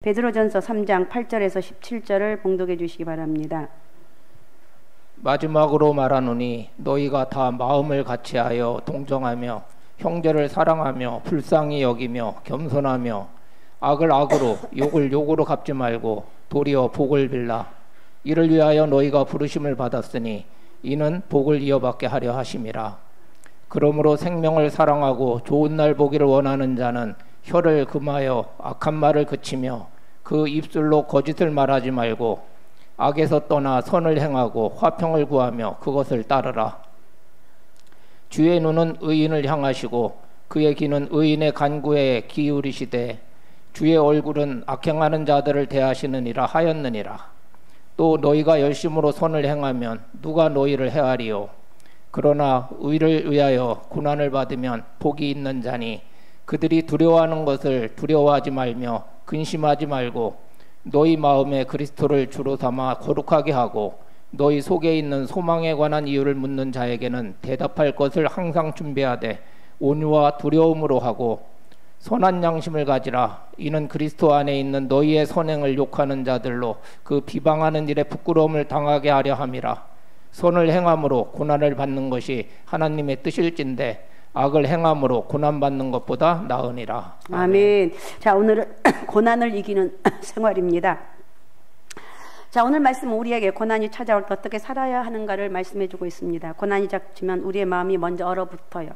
베드로전서 3장 8절에서 17절을 봉독해 주시기 바랍니다. 마지막으로 말하노니 너희가 다 마음을 같이하여 동정하며 형제를 사랑하며 불쌍히 여기며 겸손하며 악을 악으로 욕을 욕으로 갚지 말고 도리어 복을 빌라. 이를 위하여 너희가 부르심을 받았으니 이는 복을 이어받게 하려 하심이라. 그러므로 생명을 사랑하고 좋은 날 보기를 원하는 자는 혀를 금하여 악한 말을 그치며 그 입술로 거짓을 말하지 말고 악에서 떠나 선을 행하고 화평을 구하며 그것을 따르라. 주의 눈은 의인을 향하시고 그의 귀는 의인의 간구에 기울이시되 주의 얼굴은 악행하는 자들을 대하시느니라 하였느니라. 또 너희가 열심으로 선을 행하면 누가 너희를 해하리요. 그러나 의를 위하여 고난을 받으면 복이 있는 자니 그들이 두려워하는 것을 두려워하지 말며 근심하지 말고 너희 마음에 그리스도를 주로 삼아 거룩하게 하고 너희 속에 있는 소망에 관한 이유를 묻는 자에게는 대답할 것을 항상 준비하되 온유와 두려움으로 하고 선한 양심을 가지라. 이는 그리스도 안에 있는 너희의 선행을 욕하는 자들로 그 비방하는 일에 부끄러움을 당하게 하려 함이라. 선을 행함으로 고난을 받는 것이 하나님의 뜻일진데 악을 행함으로 고난받는 것보다 나으니라. 아멘. 자, 오늘은 고난을 이기는 생활입니다. 자, 오늘 말씀은 우리에게 고난이 찾아올 때 어떻게 살아야 하는가를 말씀해주고 있습니다. 고난이 닥치면 우리의 마음이 먼저 얼어붙어요.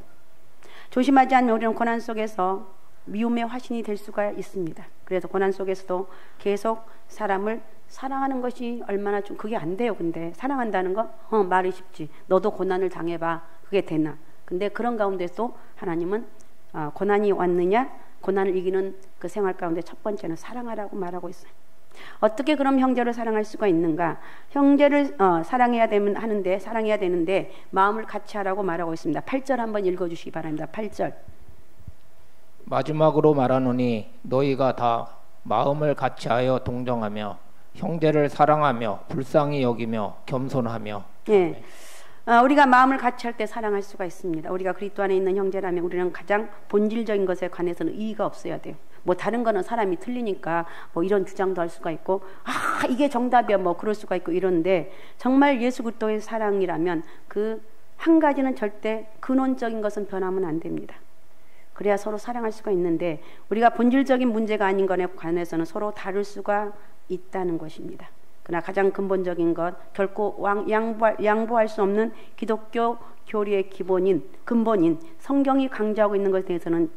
조심하지 않으면 우리는 고난 속에서 미움의 화신이 될 수가 있습니다. 그래서 고난 속에서도 계속 사람을 사랑하는 것이 얼마나 좀 그게 안 돼요. 근데 사랑한다는 거 말이 쉽지. 너도 고난을 당해봐. 그게 되나? 근데 그런 가운데서 하나님은 고난이 왔느냐? 고난을 이기는 그 생활 가운데 첫 번째는 사랑하라고 말하고 있어요. 어떻게 그럼 형제를 사랑할 수가 있는가? 형제를 사랑해야 되는데 마음을 같이 하라고 말하고 있습니다. 8절 한번 읽어주시기 바랍니다. 8절. 마지막으로 말하노니 너희가 다 마음을 같이하여 동정하며 형제를 사랑하며 불쌍히 여기며 겸손하며. 네. 우리가 마음을 같이 할 때 사랑할 수가 있습니다. 우리가 그리스도 안에 있는 형제라면 우리는 가장 본질적인 것에 관해서는 이의가 없어야 돼요. 뭐 다른 거는 사람이 틀리니까 뭐 이런 주장도 할 수가 있고 이게 정답이야 뭐 그럴 수가 있고 이런데 정말 예수 그리스도의 사랑이라면 그 한 가지는 절대 근원적인 것은 변하면 안 됩니다. 그래야 서로 사랑할 수가 있는데 우리가 본질적인 문제가 아닌 것에 관해서는 서로 다룰 수가 있다는 것입니다. 그러나 가장 근본적인 것 결코 양보할 수 없는 기독교 교리의 근본인 성경이 강조하고 있는 것에 대해서는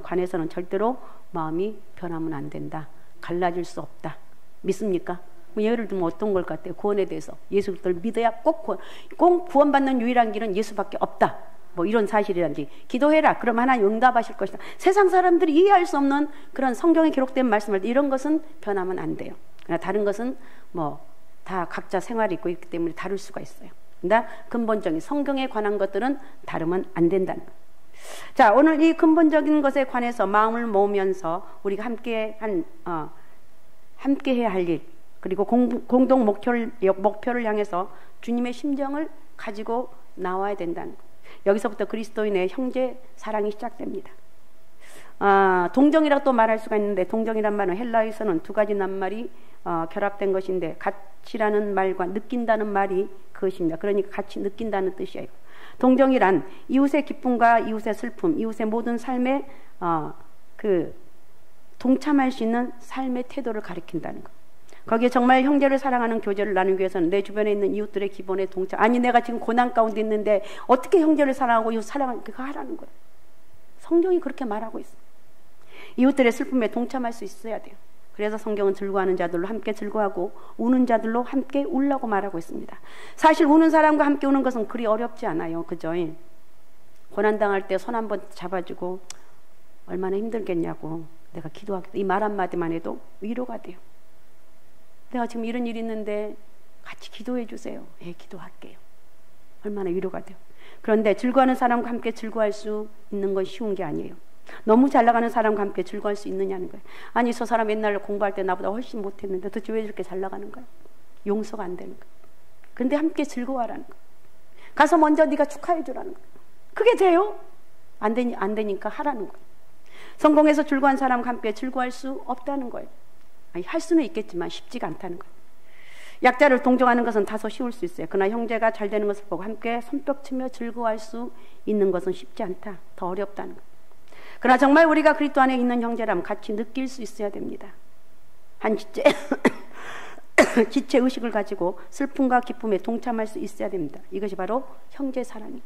관해서는 절대로 마음이 변하면 안 된다. 갈라질 수 없다. 믿습니까? 예를 들면 어떤 걸 같아요? 구원에 대해서 예수 그리스도를 믿어야 꼭 구원받는 유일한 길은 예수밖에 없다. 뭐 이런 사실이란지 기도해라. 그럼 하나님 응답하실 것이다. 세상 사람들이 이해할 수 없는 그런 성경에 기록된 말씀을 이런 것은 변하면 안 돼요. 그러나 다른 것은 뭐 다 각자 생활이 있고 있기 때문에 다룰 수가 있어요. 그러나 근본적인 성경에 관한 것들은 다르면 안 된다는 거예요. 자, 오늘 이 근본적인 것에 관해서 마음을 모으면서 우리가 함께 해야 할 일, 그리고 공동 목표를 향해서 주님의 심정을 가지고 나와야 된다는 거예요. 여기서부터 그리스도인의 형제 사랑이 시작됩니다. 동정이라고 또 말할 수가 있는데 동정이란 말은 헬라어에서는 두 가지 낱말이 결합된 것인데 같이라는 말과 느낀다는 말이 그것입니다. 그러니까 같이 느낀다는 뜻이에요. 동정이란 이웃의 기쁨과 이웃의 슬픔, 이웃의 모든 삶에 동참할 수 있는 삶의 태도를 가리킨다는 것. 거기에 정말 형제를 사랑하는 교제를 나누기 위해서는 내 주변에 있는 이웃들의 기본에 동참. 아니 내가 지금 고난 가운데 있는데 어떻게 형제를 사랑하고 이웃 사랑하는 그거 하라는 거예요. 성경이 그렇게 말하고 있어요. 이웃들의 슬픔에 동참할 수 있어야 돼요. 그래서 성경은 즐거워하는 자들로 함께 즐거워하고 우는 자들로 함께 울라고 말하고 있습니다. 사실 우는 사람과 함께 우는 것은 그리 어렵지 않아요. 그죠? 고난당할 때 손 한번 잡아주고 얼마나 힘들겠냐고 내가 기도하겠다. 이 말 한마디만 해도 위로가 돼요. 내가 지금 이런 일이 있는데 같이 기도해 주세요. 예, 기도할게요. 얼마나 위로가 돼요. 그런데 즐거워하는 사람과 함께 즐거워할 수 있는 건 쉬운 게 아니에요. 너무 잘 나가는 사람과 함께 즐거워할 수 있느냐는 거예요. 아니 저 사람 옛날에 공부할 때 나보다 훨씬 못했는데 도대체 왜 저렇게 잘 나가는 거예요? 용서가 안 되는 거예요. 그런데 함께 즐거워하라는 거예요. 가서 먼저 네가 축하해 주라는 거예요. 그게 돼요? 안 되니까 하라는 거예요. 성공해서 즐거운 사람과 함께 즐거워할 수 없다는 거예요. 아니, 할 수는 있겠지만 쉽지가 않다는 거예요. 약자를 동정하는 것은 다소 쉬울 수 있어요. 그러나 형제가 잘 되는 것을 보고 함께 손뼉치며 즐거워할 수 있는 것은 쉽지 않다. 더 어렵다는 거예요. 그러나 정말 우리가 그리스도 안에 있는 형제라면 같이 느낄 수 있어야 됩니다. 한 지체 지체 의식을 가지고 슬픔과 기쁨에 동참할 수 있어야 됩니다. 이것이 바로 형제 사랑이에요.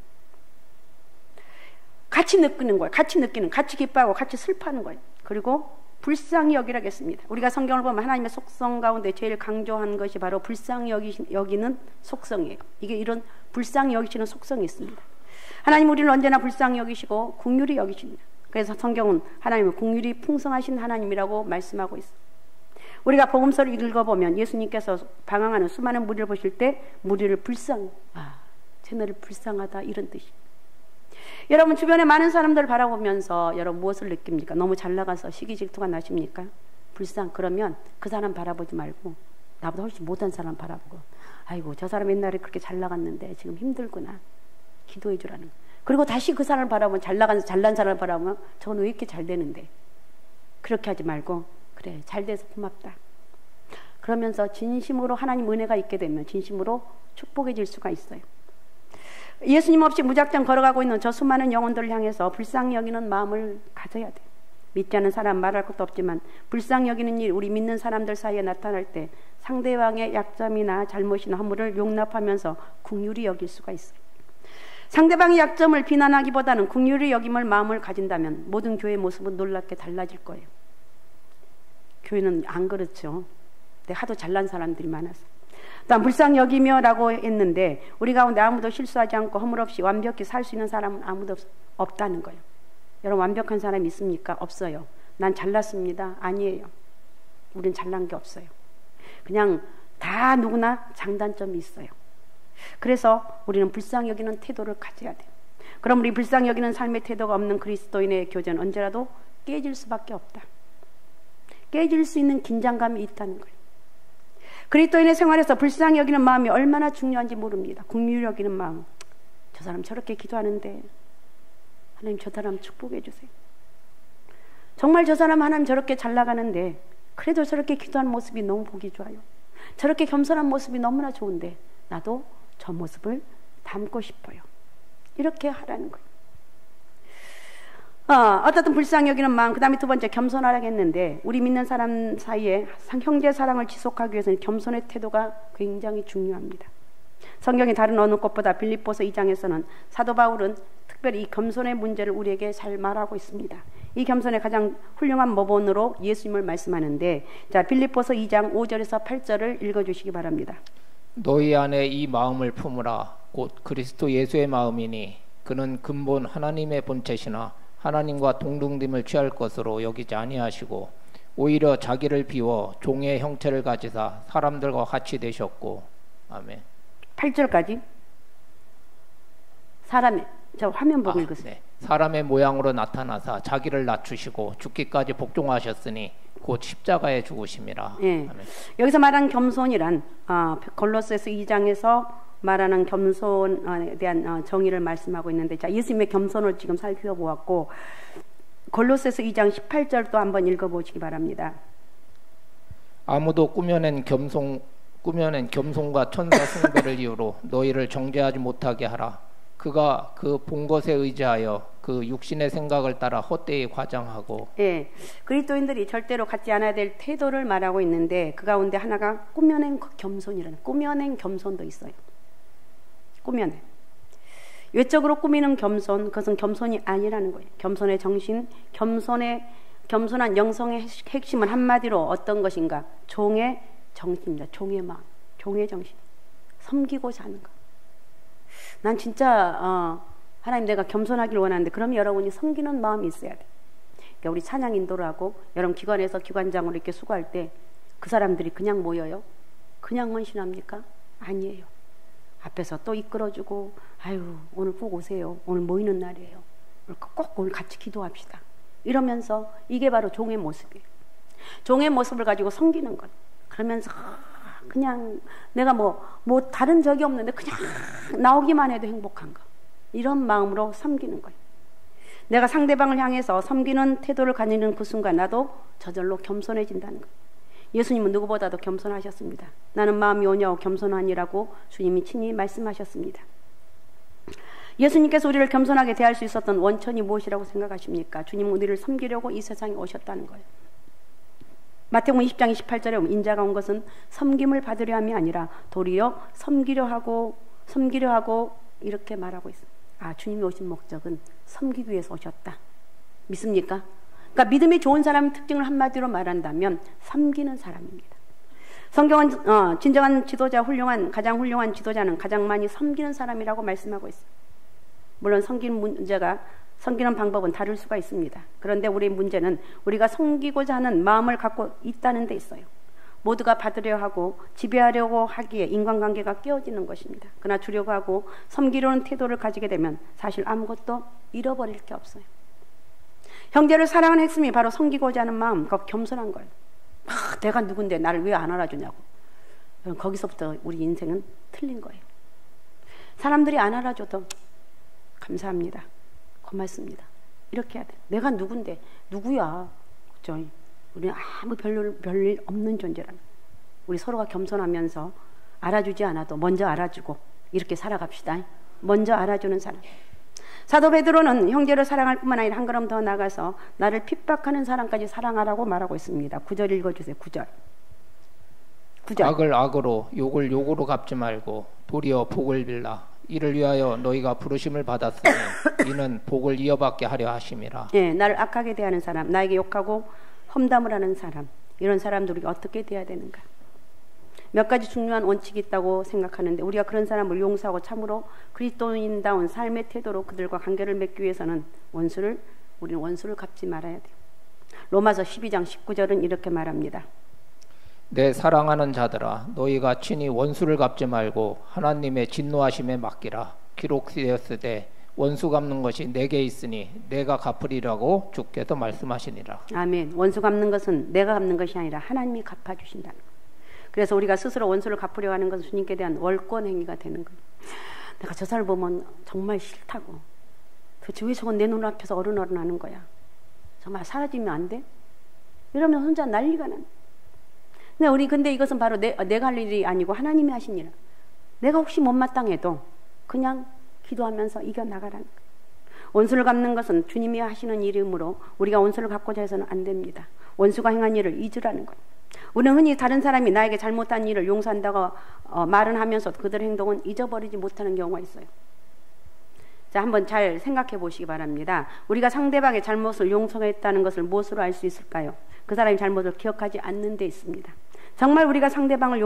같이 느끼는 거예요. 같이 기뻐하고 같이 슬퍼하는 거예요. 그리고 불쌍히 여기라겠습니다. 우리가 성경을 보면 하나님의 속성 가운데 제일 강조한 것이 바로 불쌍히 여기는 속성이에요. 이게 이런 불쌍히 여기시는 속성이 있습니다. 하나님 우리를 언제나 불쌍히 여기시고 긍휼히 여기십니다. 그래서 성경은 하나님은 긍휼이 풍성하신 하나님이라고 말씀하고 있어요. 우리가 복음서를 읽어보면 예수님께서 방황하는 수많은 무리를 보실 때 무리를 쟤네를 불쌍하다 이런 뜻이에요. 여러분 주변에 많은 사람들을 바라보면서 여러분 무엇을 느낍니까? 너무 잘 나가서 시기 질투가 나십니까? 그러면 그 사람 바라보지 말고 나보다 훨씬 못한 사람 바라보고 아이고 저 사람 옛날에 그렇게 잘 나갔는데 지금 힘들구나 기도해 주라는. 그리고 다시 그 사람을 바라보면 잘난 사람을 바라보면 저건 왜 이렇게 잘 되는데 그렇게 하지 말고 그래 잘 돼서 고맙다. 그러면서 진심으로 하나님 은혜가 있게 되면 진심으로 축복해질 수가 있어요. 예수님 없이 무작정 걸어가고 있는 저 수많은 영혼들을 향해서 불쌍히 여기는 마음을 가져야 돼요. 믿지 않는 사람 말할 것도 없지만 불쌍히 여기는 일 우리 믿는 사람들 사이에 나타날 때 상대방의 약점이나 잘못이나 허물을 용납하면서 긍휼히 여길 수가 있어요. 상대방의 약점을 비난하기보다는 긍휼히 여김을 마음을 가진다면 모든 교회의 모습은 놀랍게 달라질 거예요. 교회는 안 그렇죠. 근데 하도 잘난 사람들이 많아서. 또 불쌍히 여기며 라고 했는데 우리 가운데 아무도 실수하지 않고 허물 없이 완벽히 살 수 있는 사람은 아무도 없다는 거예요. 여러분 완벽한 사람이 있습니까? 없어요. 난 잘났습니다. 아니에요. 우린 잘난 게 없어요. 그냥 다 누구나 장단점이 있어요. 그래서 우리는 불쌍히 여기는 태도를 가져야 돼요. 그럼 우리 불쌍히 여기는 삶의 태도가 없는 그리스도인의 교제는 언제라도 깨질 수밖에 없다. 깨질 수 있는 긴장감이 있다는 거예요. 그리스도인의 생활에서 불쌍히 여기는 마음이 얼마나 중요한지 모릅니다. 긍휼히 여기는 마음. 저 사람 저렇게 기도하는데 하나님 저 사람 축복해 주세요. 정말 저 사람 하나님 저렇게 잘 나가는데 그래도 저렇게 기도하는 모습이 너무 보기 좋아요. 저렇게 겸손한 모습이 너무나 좋은데 나도 저 모습을 담고 싶어요. 이렇게 하라는 거예요. 어떻든 불쌍히 여기는 마음. 그 다음에 두 번째 겸손하라고 했는데 우리 믿는 사람 사이에 형제 사랑을 지속하기 위해서는 겸손의 태도가 굉장히 중요합니다. 성경의 다른 어느 곳보다 빌립보서 2장에서는 사도 바울은 특별히 이 겸손의 문제를 우리에게 잘 말하고 있습니다. 이 겸손의 가장 훌륭한 모본으로 예수님을 말씀하는데 자 빌립보서 2장 5절에서 8절을 읽어주시기 바랍니다. 너희 안에 이 마음을 품으라. 곧 그리스도 예수의 마음이니 그는 근본 하나님의 본체시나 하나님과 동등됨을 취할 것으로 여기지 아니하시고 오히려 자기를 비워 종의 형체를 가지사 사람들과 같이 되셨고. 아멘. 8절까지 저 화면 보고 읽으세요. 네. 사람의 모양으로 나타나사 자기를 낮추시고 죽기까지 복종하셨으니 곧 십자가에 죽으심이라. 네. 아멘. 여기서 말하는 겸손이란 골로새서 2장에서 말하는 겸손에 대한 정의를 말씀하고 있는데 자 예수님의 겸손을 지금 살펴보았고 골로새서 2장 18절도 한번 읽어보시기 바랍니다. 아무도 꾸며낸 겸손과 천사 숭배를 이유로 너희를 정죄하지 못하게 하라. 그가 그 본 것에 의지하여 그 육신의 생각을 따라 헛되이 과장하고. 예, 그리스도인들이 절대로 갖지 않아야 될 태도를 말하고 있는데 그 가운데 하나가 꾸며낸 겸손이라는 꾸며낸 겸손도 있어요. 꾸며낸 외적으로 꾸미는 겸손 그것은 겸손이 아니라는 거예요. 겸손의 정신, 겸손한 영성의 핵심은 한마디로 어떤 것인가? 종의 정신입니다. 종의 마음, 종의 정신, 섬기고자 하는 것. 난 진짜 하나님 내가 겸손하기를 원하는데 그럼 여러분이 섬기는 마음이 있어야 돼. 그러니까 우리 찬양 인도를 하고 여러분 기관에서 기관장으로 이렇게 수고할 때 그 사람들이 그냥 모여요? 그냥 헌신합니까? 아니에요. 앞에서 또 이끌어주고 아유 오늘 꼭 오세요. 오늘 모이는 날이에요. 꼭 오늘 같이 기도합시다. 이러면서 이게 바로 종의 모습이에요. 종의 모습을 가지고 섬기는 것. 그러면서 그냥 내가 뭐 다른 적이 없는데 그냥 나오기만 해도 행복한 거. 이런 마음으로 섬기는 거예요. 내가 상대방을 향해서 섬기는 태도를 가지는 그 순간 나도 저절로 겸손해진다는 거예요. 예수님은 누구보다도 겸손하셨습니다. 나는 마음이 온유하고 겸손하니라고 주님이 친히 말씀하셨습니다. 예수님께서 우리를 겸손하게 대할 수 있었던 원천이 무엇이라고 생각하십니까? 주님은 우리를 섬기려고 이 세상에 오셨다는 거예요. 마태복음 20장 28절에 보면 인자가 온 것은 섬김을 받으려 함이 아니라 도리어 섬기려 하고 이렇게 말하고 있어요. 아, 주님이 오신 목적은 섬기기 위해서 오셨다. 믿습니까? 그러니까 믿음이 좋은 사람의 특징을 한마디로 말한다면 섬기는 사람입니다. 성경은 진정한 지도자, 가장 훌륭한 지도자는 가장 많이 섬기는 사람이라고 말씀하고 있어요. 물론 섬기는 방법은 다를 수가 있습니다. 그런데 우리의 문제는 우리가 섬기고자 하는 마음을 갖고 있다는 데 있어요. 모두가 받으려 하고 지배하려고 하기에 인간관계가 깨어지는 것입니다. 그러나 주려고 하고 섬기려는 태도를 가지게 되면 사실 아무것도 잃어버릴 게 없어요. 형제를 사랑하는 핵심이 바로 섬기고자 하는 마음, 그 겸손한 거예요. 내가 누군데 나를 왜 안 알아주냐고. 거기서부터 우리 인생은 틀린 거예요. 사람들이 안 알아줘도 감사합니다. 고맙습니다. 이렇게 해야 돼. 내가 누군데, 누구야? 그렇죠? 우리는 아무 별일 없는 존재라는. 우리 서로가 겸손하면서 알아주지 않아도 먼저 알아주고 이렇게 살아갑시다. 먼저 알아주는 사람. 사도 베드로는 형제를 사랑할 뿐만 아니라 한 걸음 더 나가서 나를 핍박하는 사람까지 사랑하라고 말하고 있습니다. 9절 읽어주세요. 9절. 악을 악으로 욕을 욕으로 갚지 말고 도리어 복을 빌라. 이를 위하여 너희가 부르심을 받았으니 이는 복을 이어받게 하려 하심이라. 예, 나를 악하게 대하는 사람, 나에게 욕하고 험담을 하는 사람, 이런 사람들이 어떻게 대해야 되는가? 몇 가지 중요한 원칙이 있다고 생각하는데 우리가 그런 사람을 용서하고 참으로 그리스도인다운 삶의 태도로 그들과 관계를 맺기 위해서는 우리는 원수를 갚지 말아야 돼요. 로마서 12장 19절은 이렇게 말합니다. 내 사랑하는 자들아 너희가 친히 원수를 갚지 말고 하나님의 진노하심에 맡기라. 기록되었으되 원수 갚는 것이 내게 있으니 내가 갚으리라고 주께서 말씀하시니라. 아멘. 원수 갚는 것은 내가 갚는 것이 아니라 하나님이 갚아주신다는 거예요. 그래서 우리가 스스로 원수를 갚으려 하는 것은 주님께 대한 월권 행위가 되는 거예요. 내가 저 사람을 보면 정말 싫다고. 도대체 왜 저건 내 눈앞에서 어른어른하는 거야. 정말 사라지면 안 돼? 이러면 혼자 난리가 나는. 근데 이것은 바로 내가 할 일이 아니고 하나님이 하신 일. 내가 혹시 못마땅해도 그냥 기도하면서 이겨나가라는 거예요. 원수를 갚는 것은 주님이 하시는 일이므로 우리가 원수를 갚고자 해서는 안 됩니다. 원수가 행한 일을 잊으라는 거예요. 우리는 흔히 다른 사람이 나에게 잘못한 일을 용서한다고 말은 하면서 그들의 행동은 잊어버리지 못하는 경우가 있어요. 자, 한번 잘 생각해 보시기 바랍니다. 우리가 상대방의 잘못을 용서했다는 것을 무엇으로 알 수 있을까요? 그 사람의 잘못을 기억하지 않는 데 있습니다. 정말 우리가 상대방을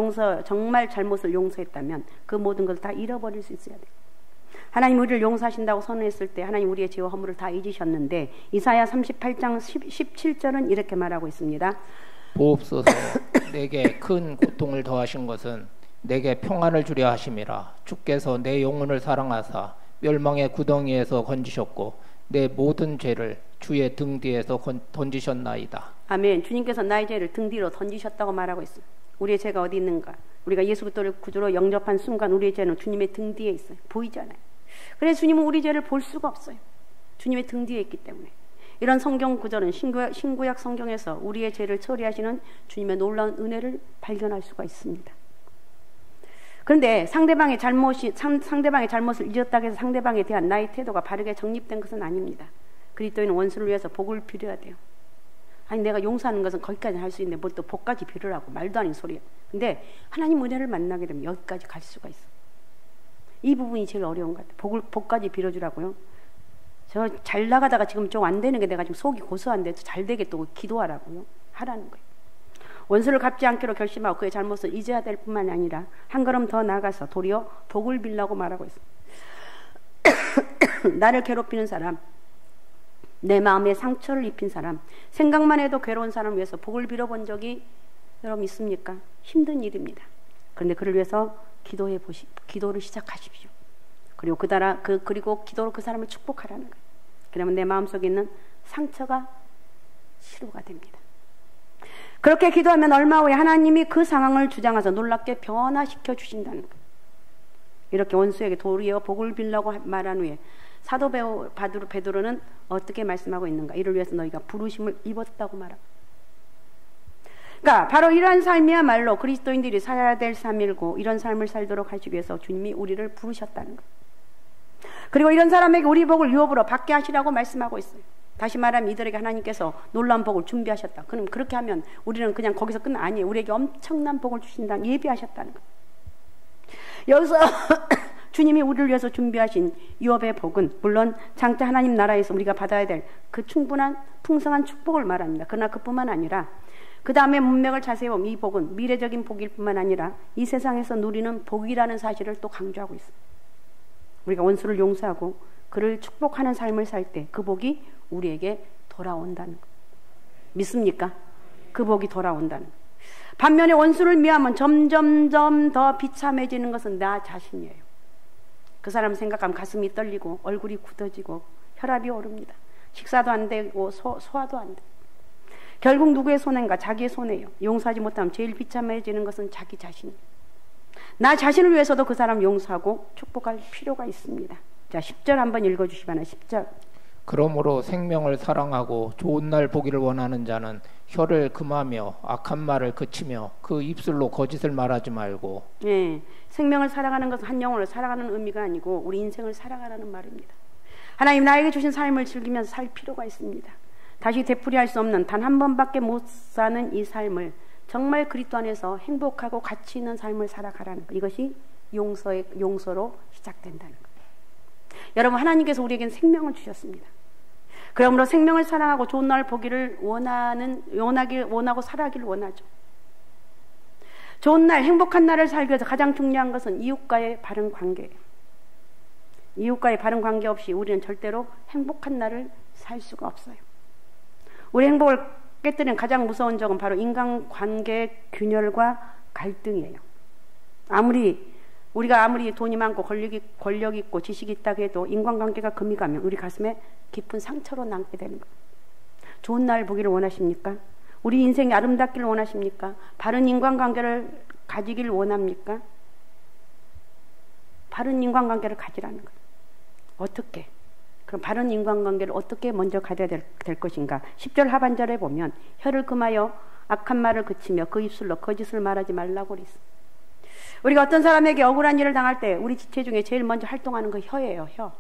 정말 잘못을 용서했다면 그 모든 것을 다 잃어버릴 수 있어야 돼요. 하나님 우리를 용서하신다고 선언했을 때 하나님 우리의 죄와 허물을 다 잊으셨는데 이사야 38장 17절은 이렇게 말하고 있습니다. 보옵소서 내게 큰 고통을 더하신 것은 내게 평안을 주려 하심이라. 주께서 내 영혼을 사랑하사 멸망의 구덩이에서 건지셨고 내 모든 죄를 주의 등 뒤에서 던지셨나이다. 아멘. 주님께서 나의 죄를 등 뒤로 던지셨다고 말하고 있어요. 우리의 죄가 어디 있는가? 우리가 예수 그리스도를 구주로 영접한 순간 우리의 죄는 주님의 등 뒤에 있어요. 보이잖아요. 그래서 주님은 우리 죄를 볼 수가 없어요. 주님의 등 뒤에 있기 때문에. 이런 성경 구절은 신구약 성경에서 우리의 죄를 처리하시는 주님의 놀라운 은혜를 발견할 수가 있습니다. 그런데 상대방의 잘못을 잊었다고 해서 상대방에 대한 나의 태도가 바르게 정립된 것은 아닙니다. 그리스도인은 원수를 위해서 복을 빌어야 돼요. 아니 내가 용서하는 것은 거기까지 할 수 있는데 뭘 또 복까지 빌으라고 말도 아닌 소리야. 근데 하나님 은혜를 만나게 되면 여기까지 갈 수가 있어. 이 부분이 제일 어려운 것 같아요. 복까지 빌어주라고요. 저 잘 나가다가 지금 좀 안 되는 게 내가 지금 속이 고소한데 잘 되게 또 기도하라고요. 하라는 거예요. 원수를 갚지 않기로 결심하고 그의 잘못을 잊어야 될 뿐만 아니라 한 걸음 더 나아가서 도리어 복을 빌라고 말하고 있습니다. 나를 괴롭히는 사람, 내 마음에 상처를 입힌 사람, 생각만 해도 괴로운 사람을 위해서 복을 빌어본 적이 여러분 있습니까? 힘든 일입니다. 그런데 그를 위해서 기도를 시작하십시오. 그리고 그리고 기도로 그 사람을 축복하라는 거예요. 그러면 내 마음속에 있는 상처가 치료가 됩니다. 그렇게 기도하면 얼마 후에 하나님이 그 상황을 주장해서 놀랍게 변화시켜 주신다는 거예요. 이렇게 원수에게 도리어 복을 빌라고 말한 후에 사도 베드로는 어떻게 말씀하고 있는가? 이를 위해서 너희가 부르심을 입었다고 말합니다. 그러니까 바로 이러한 삶이야말로 그리스도인들이 살아야 될 삶이고 이런 삶을 살도록 하시기 위해서 주님이 우리를 부르셨다는 것. 그리고 이런 사람에게 우리 복을 유업으로 받게 하시라고 말씀하고 있어요. 다시 말하면 이들에게 하나님께서 놀라운 복을 준비하셨다. 그럼 그렇게 하면 우리는 그냥 거기서 끝 아니에요. 우리에게 엄청난 복을 주신다. 예비하셨다는 것. 여기서 주님이 우리를 위해서 준비하신 유업의 복은 물론 장차 하나님 나라에서 우리가 받아야 될 그 충분한 풍성한 축복을 말합니다. 그러나 그뿐만 아니라 그 다음에 문맥을 자세히 보면 이 복은 미래적인 복일 뿐만 아니라 이 세상에서 누리는 복이라는 사실을 또 강조하고 있습니다. 우리가 원수를 용서하고 그를 축복하는 삶을 살 때 그 복이 우리에게 돌아온다는 것. 믿습니까? 그 복이 돌아온다는 것. 반면에 원수를 미워하면 점점점 더 비참해지는 것은 나 자신이에요. 그 사람 생각하면 가슴이 떨리고 얼굴이 굳어지고 혈압이 오릅니다. 식사도 안 되고 소화도 안 돼. 결국 누구의 손해인가? 자기의 손해예요. 용서하지 못하면 제일 비참해지는 것은 자기 자신이에요. 나 자신을 위해서도 그 사람 용서하고 축복할 필요가 있습니다. 자, 10절 한번 읽어주시 바랍니다. 10절. 그러므로 생명을 사랑하고 좋은 날 보기를 원하는 자는 혀를 금하며 악한 말을 그치며 그 입술로 거짓을 말하지 말고. 예, 생명을 사랑하는 것은 한 영혼을 사랑하는 의미가 아니고 우리 인생을 사랑하라는 말입니다. 하나님 나에게 주신 삶을 즐기면서 살 필요가 있습니다. 다시 되풀이할 수 없는 단 한 번밖에 못 사는 이 삶을 정말 그리스도 안에서 행복하고 가치 있는 삶을 살아가라는 것. 이것이 용서로 시작된다는 것. 여러분, 하나님께서 우리에게는 생명을 주셨습니다. 그러므로 생명을 사랑하고 좋은 날 보기를 원하고 살아가기를 원하죠. 좋은 날, 행복한 날을 살기 위해서 가장 중요한 것은 이웃과의 바른 관계예요. 이웃과의 바른 관계 없이 우리는 절대로 행복한 날을 살 수가 없어요. 우리 행복을 깨뜨리는 가장 무서운 적은 바로 인간관계의 균열과 갈등이에요. 우리가 아무리 돈이 많고 권력 있고 지식이 있다고 해도 인간관계가 금이 가면 우리 가슴에 깊은 상처로 남게 되는 거예요. 좋은 날 보기를 원하십니까? 우리 인생이 아름답기를 원하십니까? 바른 인간관계를 가지기를 원합니까? 바른 인간관계를 가지라는 거예요. 어떻게? 그럼 바른 인간관계를 어떻게 먼저 가져야 될 것인가? 10절 하반절에 보면 혀를 금하여 악한 말을 그치며 그 입술로 거짓을 말하지 말라고 그랬어. 우리가 어떤 사람에게 억울한 일을 당할 때 우리 지체 중에 제일 먼저 활동하는 거 혀예요. 혀.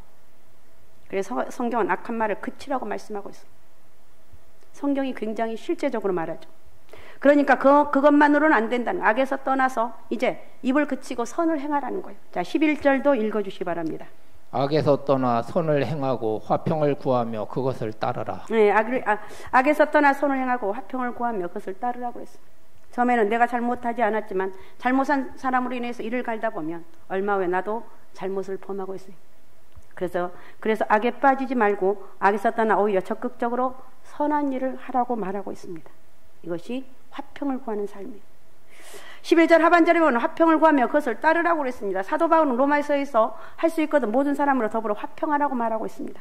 그래서 성경은 악한 말을 그치라고 말씀하고 있어. 성경이 굉장히 실제적으로 말하죠. 그러니까 그것만으로는 안 된다는 거예요. 악에서 떠나서 이제 입을 그치고 선을 행하라는 거예요. 자, 11절도 읽어주시 바랍니다. 악에서 떠나 선을 행하고 화평을 구하며 그것을 따르라. 네, 악에서 떠나 선을 행하고 화평을 구하며 그것을 따르라고 했어요. 처음에는 내가 잘못하지 않았지만 잘못한 사람으로 인해서 일을 갈다 보면 얼마 후에 나도 잘못을 범하고 있어요. 그래서 악에 빠지지 말고 악에서 떠나 오히려 적극적으로 선한 일을 하라고 말하고 있습니다. 이것이 화평을 구하는 삶이에요. 11절 하반절에 보면 화평을 구하며 그것을 따르라고 그랬습니다. 사도 바울은 로마서에서 할 수 있거든 모든 사람으로 더불어 화평하라고 말하고 있습니다.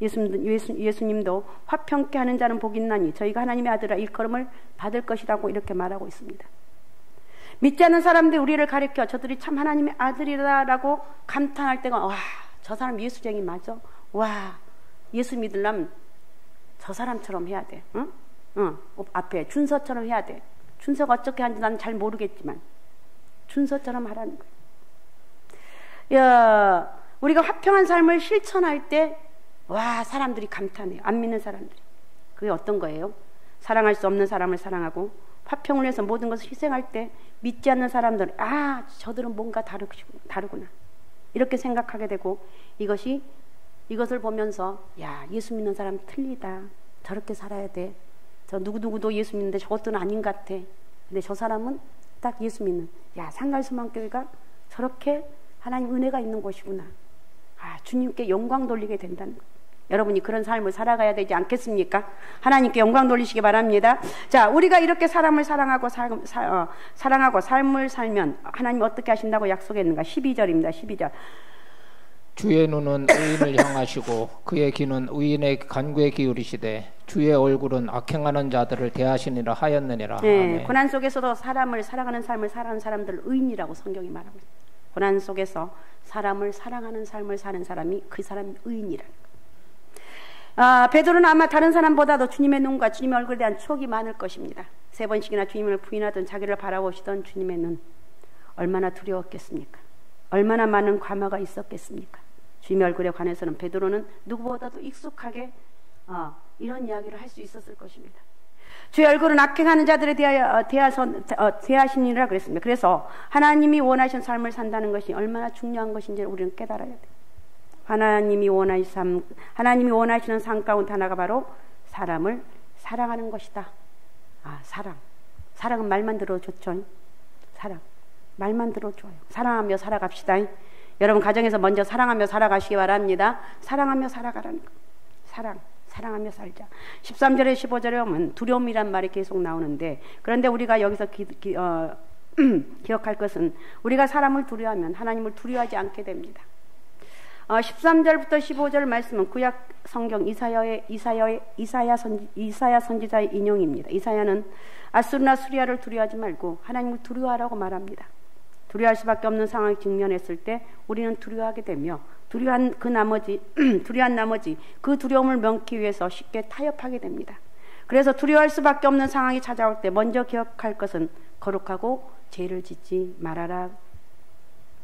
예수님도 화평케 하는 자는 복이 있나니 저희가 하나님의 아들이라 일컬음을 받을 것이라고 이렇게 말하고 있습니다. 믿지 않는 사람들이 우리를 가리켜 저들이 참 하나님의 아들이라고 감탄할 때가 와, 저 사람 예수쟁이 맞아? 와, 예수 믿으려면 저 사람처럼 해야 돼. 응? 앞에 준서처럼 해야 돼. 준서가 어떻게 하는지 나는 잘 모르겠지만 준서처럼 하라는 거예요. 우리가 화평한 삶을 실천할 때 와, 사람들이 감탄해요. 안 믿는 사람들이. 그게 어떤 거예요? 사랑할 수 없는 사람을 사랑하고 화평을 위해서 모든 것을 희생할 때 믿지 않는 사람들은 저들은 뭔가 다르구나 이렇게 생각하게 되고 이것을 보면서 야, 예수 믿는 사람 틀리다. 저렇게 살아야 돼. 저 누구도 예수 믿는데 저것도 아닌 것 같아. 근데 저 사람은 딱 예수 믿는. 야, 상갈수만교회가 저렇게 하나님 은혜가 있는 곳이구나. 주님께 영광 돌리게 된다는 것. 여러분이 그런 삶을 살아가야 되지 않겠습니까? 하나님께 영광 돌리시기 바랍니다. 자, 우리가 이렇게 사람을 사랑하고 삶을 살면 하나님 어떻게 하신다고 약속했는가? 12절입니다. 12절. 주의 눈은 의인을 향하시고 그의 귀는 의인의 간구에 기울이시되 주의 얼굴은 악행하는 자들을 대하시니라 하였느니라. 네, 고난 속에서도 사람을 사랑하는 삶을 살아가는 사람들을 의인이라고 성경이 말하고 있습니다. 고난 속에서 사람을 사랑하는 삶을 사는 사람이 그 사람이 의인이라는 거예요. 베드로는 아마 다른 사람보다도 주님의 눈과 주님의 얼굴에 대한 추억이 많을 것입니다. 3번씩이나 주님을 부인하던 자기를 바라보시던 주님의 눈, 얼마나 두려웠겠습니까? 얼마나 많은 과마가 있었겠습니까? 주님의 얼굴에 관해서는 베드로는 누구보다도 익숙하게 이런 이야기를 할 수 있었을 것입니다. 주의 얼굴은 악행하는 자들에 대하여 대하시니라 그랬습니다. 그래서 하나님이 원하신 삶을 산다는 것이 얼마나 중요한 것인지를 우리는 깨달아야 돼요. 하나님이 원하시는 삶 가운데 하나가 바로 사람을 사랑하는 것이다. 사랑은 말만 들어도 좋죠. 말만 들어도 좋아요. 사랑하며 살아갑시다. 여러분 가정에서 먼저 사랑하며 살아가시기 바랍니다. 사랑하며 살아가라는 거. 사랑하며 살자. 13절에 15절에 보면 두려움이란 말이 계속 나오는데, 그런데 우리가 여기서 기억할 것은 우리가 사람을 두려워하면 하나님을 두려워하지 않게 됩니다. 13절부터 15절 말씀은 구약 성경 이사야 선지자의 인용입니다. 이사야는 아수르나 수리아를 두려워하지 말고 하나님을 두려워하라고 말합니다. 두려워할 수밖에 없는 상황에 직면했을 때 우리는 두려워하게 되며 두려워한 나머지 그 두려움을 면키 위해서 쉽게 타협하게 됩니다. 그래서 두려워할 수밖에 없는 상황이 찾아올 때 먼저 기억할 것은 거룩하고 죄를 짓지 말아라.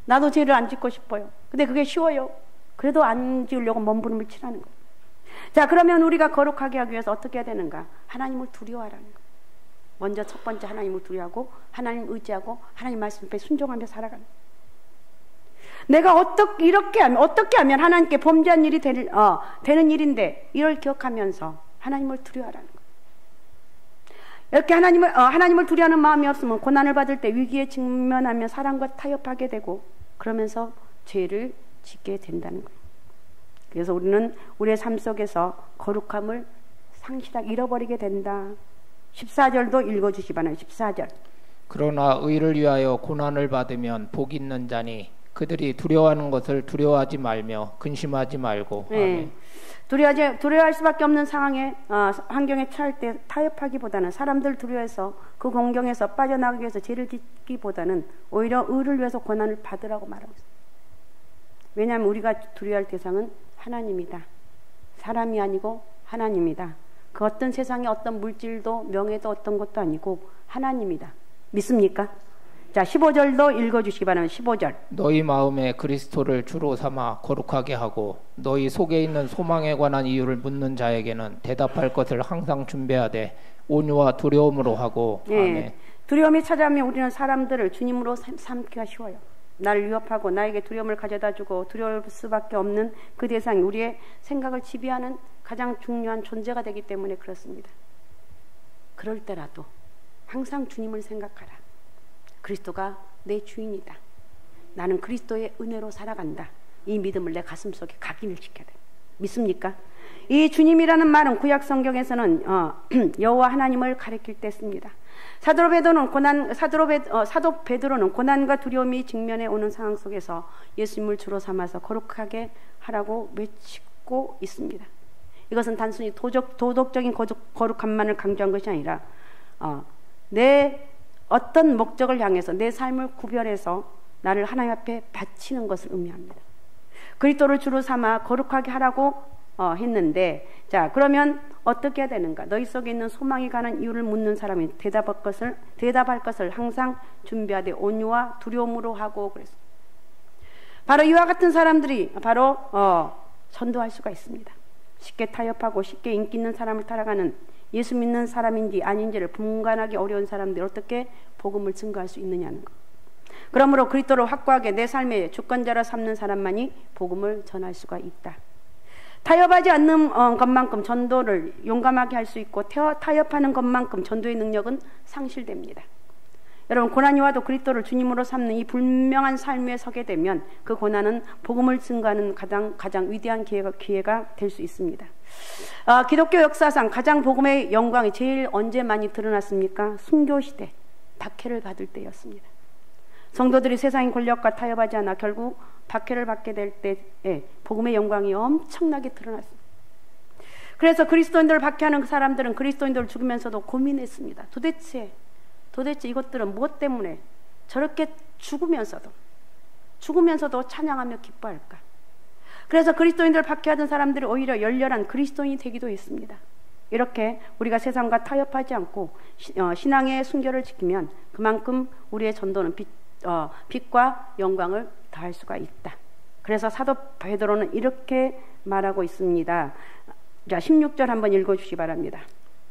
나도 죄를 안 짓고 싶어요. 근데 그게 쉬워요. 그래도 안 지으려고 몸부림을 치라는 거예요. 자, 그러면 우리가 거룩하게 하기 위해서 어떻게 해야 되는가? 하나님을 두려워하라는 거예요. 먼저 첫 번째 하나님을 두려워하고 하나님 의지하고 하나님 말씀 앞에 순종하며 살아가는 거예요. 내가 어떻게 하면 하나님께 범죄한 일이 되는 일인데, 이걸 기억하면서 하나님을 두려워하라는 거예요. 이렇게 하나님을 두려워하는 마음이 없으면 고난을 받을 때 위기에 직면하며 사람과 타협하게 되고 그러면서 죄를 짓게 된다는 거예요. 그래서 우리는 우리의 삶 속에서 거룩함을 상실하게 잃어버리게 된다. 14절도 읽어주시 바랍니다. 14절. 그러나 의를 위하여 고난을 받으면 복 있는 자니 그들이 두려워하는 것을 두려워하지 말며 근심하지 말고. 네. 두려워할 수밖에 없는 환경에 처할 때 타협하기보다는, 사람들 두려워해서 그 공경에서 빠져나가기 위해서 죄를 짓기보다는 오히려 의를 위해서 고난을 받으라고 말하고 있어요. 왜냐하면 우리가 두려워할 대상은 하나님이다. 사람이 아니고 하나님이다. 그 어떤 세상의 어떤 물질도 명예도 어떤 것도 아니고 하나님이다. 믿습니까? 자, 15절도 읽어주시기 바랍니다. 15절. 너희 마음에 그리스도를 주로 삼아 거룩하게 하고 너희 속에 있는 소망에 관한 이유를 묻는 자에게는 대답할 것을 항상 준비하되 온유와 두려움으로 하고. 네. 아멘. 두려움이 찾아오면 우리는 사람들을 주님으로 삼기가 쉬워요. 나를 위협하고 나에게 두려움을 가져다주고 두려울 수밖에 없는 그 대상이 우리의 생각을 지배하는 가장 중요한 존재가 되기 때문에 그렇습니다. 그럴 때라도 항상 주님을 생각하라. 그리스도가 내 주인이다. 나는 그리스도의 은혜로 살아간다. 이 믿음을 내 가슴속에 각인을 시켜야 돼. 믿습니까? 이 주님이라는 말은 구약 성경에서는 여호와 하나님을 가리킬 때 씁니다. 사도 베드로는 고난과 두려움이 직면해 오는 상황 속에서 예수님을 주로 삼아서 거룩하게 하라고 외치고 있습니다. 이것은 단순히 도덕적인 거룩함만을 강조한 것이 아니라 내 어떤 목적을 향해서 내 삶을 구별해서 나를 하나님 앞에 바치는 것을 의미합니다. 그리스도를 주로 삼아 거룩하게 하라고 했는데, 자, 그러면 어떻게 해야 되는가? 너희 속에 있는 소망이 가는 이유를 묻는 사람이 대답할 것을 항상 준비하되 온유와 두려움으로 하고 그랬어요. 바로 이와 같은 사람들이 바로 전도할 수가 있습니다. 쉽게 타협하고 쉽게 인기 있는 사람을 따라가는, 예수 믿는 사람인지 아닌지를 분간하기 어려운 사람들이 어떻게 복음을 증거할 수 있느냐는 것. 그러므로 그리스도를 확고하게 내 삶의 주권자로 삼는 사람만이 복음을 전할 수가 있다. 타협하지 않는 것만큼 전도를 용감하게 할 수 있고 타협하는 것만큼 전도의 능력은 상실됩니다. 여러분, 고난이 와도 그리스도를 주님으로 삼는 이 불명한 삶 위에 서게 되면 그 고난은 복음을 증거하는 가장 위대한 기회가 될 수 있습니다. 기독교 역사상 가장 복음의 영광이 제일 언제 많이 드러났습니까? 순교시대, 박해를 받을 때였습니다. 성도들이 세상의 권력과 타협하지 않아 결국 박해를 받게 될 때에 복음의 영광이 엄청나게 드러났습니다. 그래서 그리스도인들을 박해하는 그 사람들은 그리스도인들을 죽이면서도 고민했습니다. 도대체 이것들은 무엇 때문에 저렇게 죽으면서도 찬양하며 기뻐할까? 그래서 그리스도인들을 박해하던 사람들이 오히려 열렬한 그리스도인이 되기도 했습니다. 이렇게 우리가 세상과 타협하지 않고 신앙의 순결을 지키면 그만큼 우리의 전도는 빛과 영광을 더할 수가 있다. 그래서 사도 베드로는 이렇게 말하고 있습니다. 자, 16절 한번 읽어주시기 바랍니다.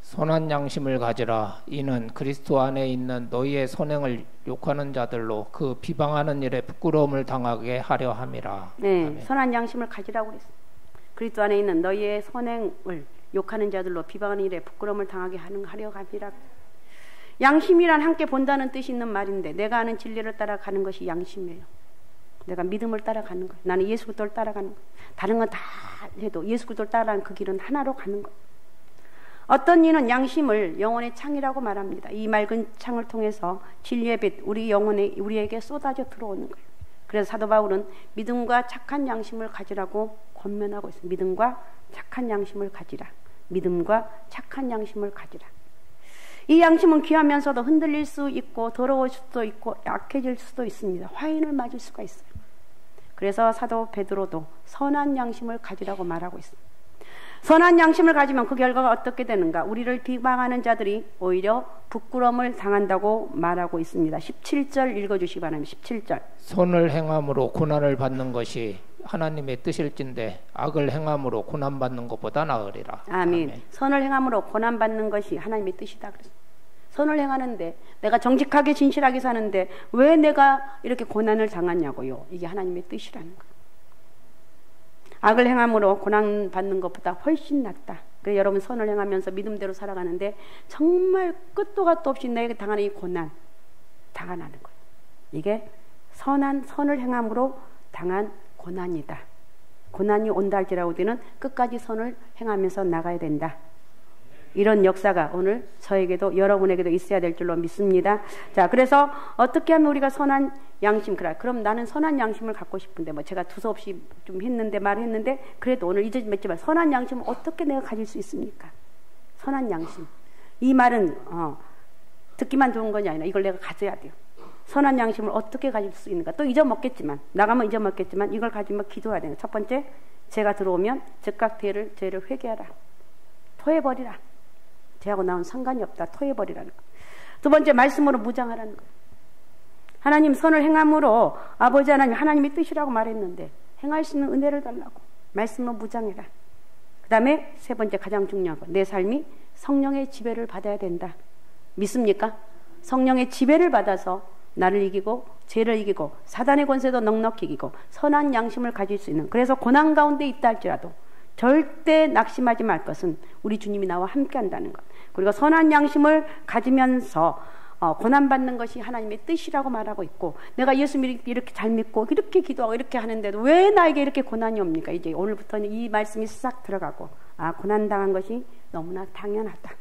선한 양심을 가지라. 이는 그리스도 안에 있는 너희의 선행을 욕하는 자들로 그 비방하는 일에 부끄러움을 당하게 하려 함이라. 네, 아멘. 선한 양심을 가지라고 그랬어요. 그리스도 안에 있는 너희의 선행을 욕하는 자들로 비방하는 일에 부끄러움을 당하게 하려 함이라. 양심이란 함께 본다는 뜻이 있는 말인데 내가 아는 진리를 따라가는 것이 양심이에요. 내가 믿음을 따라가는 거예요. 나는 예수 그리스도를 따라가는 거예요. 다른 건 다 해도 예수 그리스도를 따라가는 그 길은 하나로 가는 거예요. 어떤 이는 양심을 영혼의 창이라고 말합니다. 이 맑은 창을 통해서 진리의 빛 우리에게 쏟아져 들어오는 거예요. 그래서 사도 바울은 믿음과 착한 양심을 가지라고 권면하고 있습니다. 믿음과 착한 양심을 가지라. 믿음과 착한 양심을 가지라. 이 양심은 귀하면서도 흔들릴 수 있고 더러울 수도 있고 약해질 수도 있습니다. 화인을 맞을 수가 있어요. 그래서 사도 베드로도 선한 양심을 가지라고 말하고 있습니다. 선한 양심을 가지면 그 결과가 어떻게 되는가? 우리를 비방하는 자들이 오히려 부끄러움을 당한다고 말하고 있습니다. 17절 읽어주시기 바랍니다. 17절. 선을 행함으로 고난을 받는 것이 하나님의 뜻일진데 악을 행함으로 고난받는 것보다 나으리라. 아멘. 아멘. 선을 행함으로 고난받는 것이 하나님의 뜻이다. 그래서 선을 행하는데 내가 정직하게 진실하게 사는데 왜 내가 이렇게 고난을 당하냐고요. 이게 하나님의 뜻이라는 거예요. 악을 행함으로 고난받는 것보다 훨씬 낫다. 그래서 여러분 선을 행하면서 믿음대로 살아가는데 정말 끝도 갓도 없이 내게 당하는 이 고난 당하는 거예요. 이게 선을 행함으로 당한 고난이다. 고난이 온다 할지라도 우리는 끝까지 선을 행하면서 나가야 된다. 이런 역사가 오늘 저에게도 여러분에게도 있어야 될 줄로 믿습니다. 자, 그래서 어떻게 하면 우리가 선한 양심, 그럼 나는 선한 양심을 갖고 싶은데 제가 두서없이 좀 말했는데 그래도 오늘 잊어지지만 선한 양심을 어떻게 내가 가질 수 있습니까? 선한 양심. 이 말은 듣기만 좋은 것이 아니라 이걸 내가 가져야 돼요. 선한 양심을 어떻게 가질 수 있는가? 또 나가면 잊어먹겠지만 이걸 가지면 기도해야 돼요. 첫 번째, 죄가 들어오면 즉각 죄를 회개하라. 토해버리라. 죄하고 나온 상관이 없다. 토해버리라는 거. 두 번째, 말씀으로 무장하라는 거. 하나님 선을 행함으로 아버지 하나님의 뜻이라고 말했는데 행할 수 있는 은혜를 달라고 말씀으로 무장해라. 그 다음에 세 번째, 가장 중요한 거, 내 삶이 성령의 지배를 받아야 된다. 믿습니까? 성령의 지배를 받아서 나를 이기고 죄를 이기고 사단의 권세도 넉넉히 이기고 선한 양심을 가질 수 있는, 그래서 고난 가운데 있다 할지라도 절대 낙심하지 말 것은 우리 주님이 나와 함께 한다는 것. 그리고 선한 양심을 가지면서 고난받는 것이 하나님의 뜻이라고 말하고 있고, 내가 예수님을 이렇게 잘 믿고 이렇게 기도하고 이렇게 하는데도 왜 나에게 이렇게 고난이 옵니까? 이제 오늘부터는 이 말씀이 싹 들어가고, 고난당한 것이 너무나 당연하다.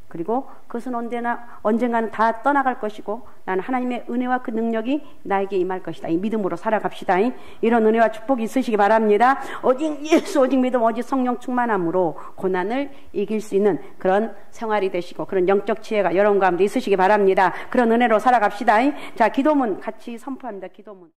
그리고 그것은 언젠가는 다 떠나갈 것이고 나는 하나님의 은혜와 그 능력이 나에게 임할 것이다. 이 믿음으로 살아갑시다. 이런 은혜와 축복이 있으시기 바랍니다. 오직 예수, 오직 믿음, 오직 성령 충만함으로 고난을 이길 수 있는 그런 생활이 되시고 그런 영적 지혜가 여러분 가운데 있으시기 바랍니다. 그런 은혜로 살아갑시다. 자, 기도문 같이 선포합니다. 기도문.